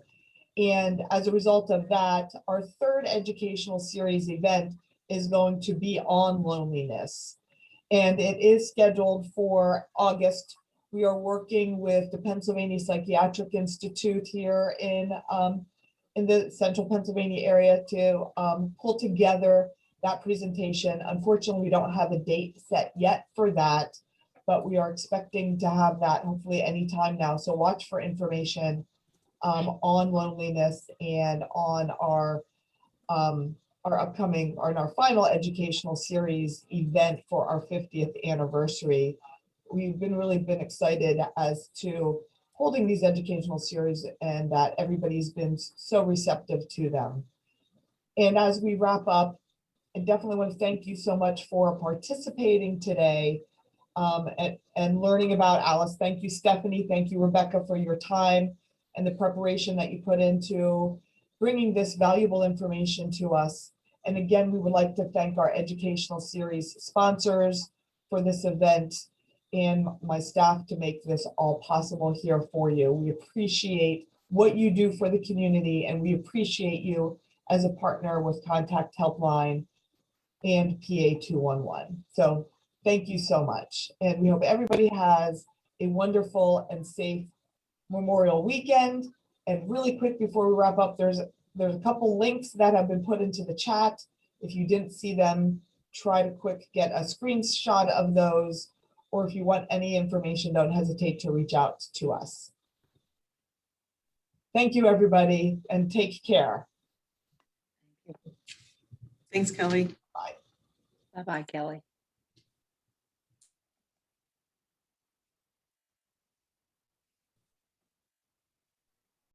And as a result of that, our third educational series event is going to be on loneliness. And it is scheduled for August. We are working with the Pennsylvania Psychiatric Institute here in the central Pennsylvania area to pull together that presentation. Unfortunately, we don't have a date set yet for that, but we are expecting to have that hopefully anytime now. So watch for information on loneliness and on our upcoming, or in our final educational series event for our 50th anniversary. We've really been excited as to holding these educational series, and that everybody's been so receptive to them. And as we wrap up, I definitely want to thank you so much for participating today and learning about Alice. Thank you, Stephanie. Thank you, Rebecca, for your time and the preparation that you put into bringing this valuable information to us. And again, we would like to thank our educational series sponsors for this event and my staff to make this all possible here for you. We appreciate what you do for the community, and we appreciate you as a partner with Contact Helpline and PA 211. So thank you so much. And we hope everybody has a wonderful and safe Memorial weekend. And really quick before we wrap up, there's a couple links that have been put into the chat. If you didn't see them, try to get a screenshot of those, or if you want any information, don't hesitate to reach out to us. Thank you, everybody, and take care. Thanks, Kelly. Bye. Bye-bye, Kelly.